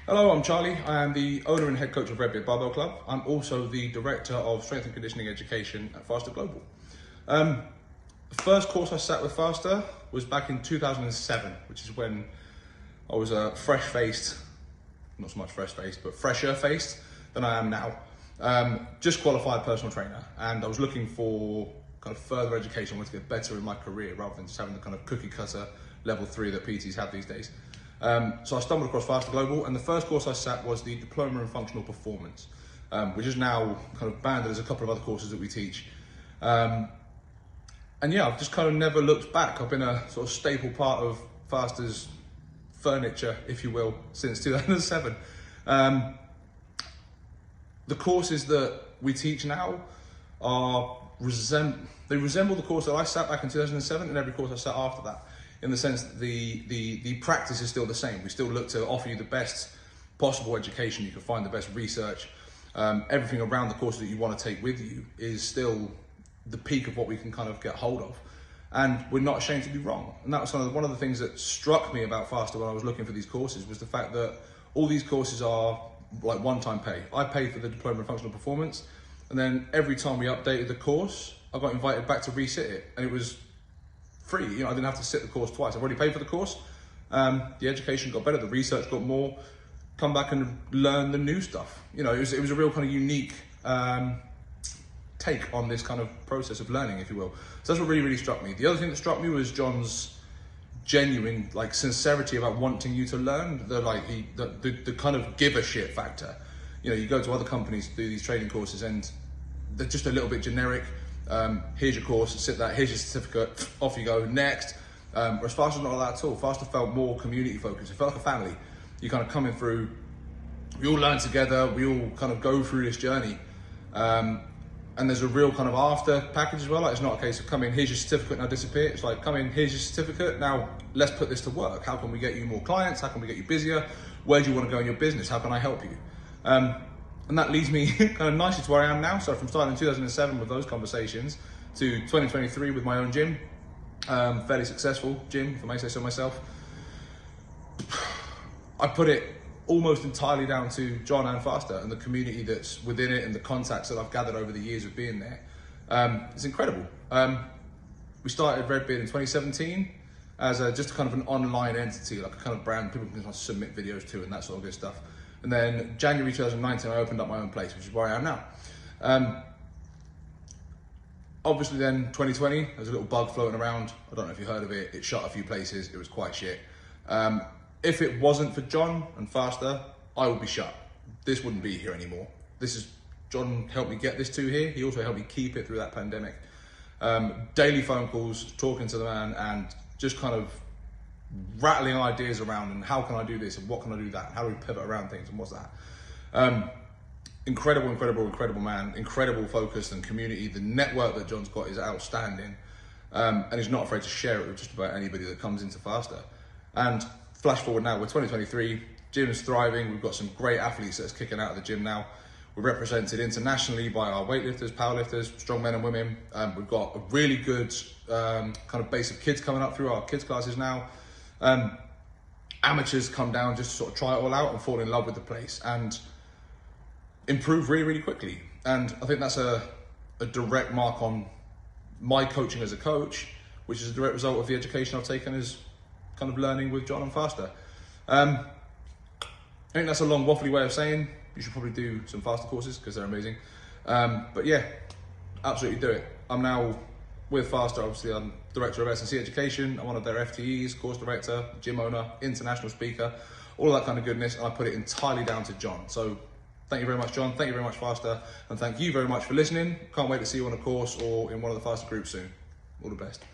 Hello, I'm Charlie. I am the owner and head coach of Barbell Club. I'm also the director of strength and conditioning education at Faster Global. The first course I sat with Faster was back in 2007, which is when I was a fresh-faced, not so much fresh-faced, but fresher-faced than I am now. Just qualified personal trainer, and I was looking for kind of further education. I wanted to get better in my career rather than just having the kind of cookie cutter level 3 that PTs have these days. So I stumbled across Faster Global, and the first course I sat was the Diploma in Functional Performance, which is now kind of banded as a couple of other courses that we teach. And yeah, I've just kind of never looked back. I've been a sort of staple part of Faster's furniture, if you will, since 2007. The courses that we teach now they resemble the course that I sat back in 2007 and every course I sat after that, in the sense that the practice is still the same. We still look to offer you the best possible education. You can find the best research. Everything around the courses that you want to take with you is still the peak of what we can kind of get hold of. And we're not ashamed to be wrong. And that was kind of one of the things that struck me about Faster when I was looking for these courses, was the fact that all these courses are like one-time pay. I paid for the Diploma in Functional Performance, and then every time we updated the course, I got invited back to resit it, and it was free. You know, I didn't have to sit the course twice. I've already paid for the course. The education got better, the research got more. Come back and learn the new stuff. You know, it was a real kind of unique take on this kind of process of learning, if you will. So that's what really, really struck me. The other thing that struck me was John's genuine sincerity about wanting you to learn. The kind of give a shit factor. You know, you go to other companies to do these training courses and they're just a little bit generic. Here's your course, sit that, here's your certificate, off you go, next. Whereas Faster's not like that at all. Faster felt more community focused. It felt like a family. You kind of coming through, we all learn together, we all kind of go through this journey. And there's a real kind of after package as well. Like, it's not a case of come in, here's your certificate, now disappear. It's like, come in, here's your certificate, now let's put this to work. How can we get you more clients? How can we get you busier? Where do you want to go in your business? How can I help you? And that leads me kind of nicely to where I am now. So from starting in 2007 with those conversations to 2023 with my own gym, fairly successful gym, if I may say so myself. I put it almost entirely down to John and Faster and the community that's within it and the contacts that I've gathered over the years of being there. It's incredible. We started Redbeard in 2017 as just kind of an online entity, like a kind of brand people can submit videos to and that sort of good stuff. And then January 2019, I opened up my own place, which is where I am now. Obviously then 2020, there's a little bug floating around. I don't know if you heard of it. It shut a few places. It was quite shit. If it wasn't for John and Faster, I would be shut. This wouldn't be here anymore. John helped me get this to here. He also helped me keep it through that pandemic. Daily phone calls, talking to the man and just kind of rattling ideas around and how can I do this and what can I do that? How do we pivot around things and what's that? Incredible man, incredible focus and community. The network that John's got is outstanding. And he's not afraid to share it with just about anybody that comes into Faster. And flash forward now, we're 2023, gym's thriving. We've got some great athletes that's kicking out of the gym now. We're represented internationally by our weightlifters, powerlifters, strong men and women. We've got a really good kind of base of kids coming up through our kids classes now. Amateurs come down just to sort of try it all out and fall in love with the place and improve really, really quickly. And I think that's a direct mark on my coaching as a coach, which is a direct result of the education I've taken as kind of learning with John and Faster. I think that's a long waffly way of saying you should probably do some Faster courses because they're amazing. But yeah, absolutely do it. I'm now with Faster, obviously I'm director of S&C Education. I'm one of their FTEs, course director, gym owner, international speaker, all that kind of goodness. And I put it entirely down to John. So thank you very much, John. Thank you very much, Faster. And thank you very much for listening. Can't wait to see you on a course or in one of the Faster groups soon. All the best.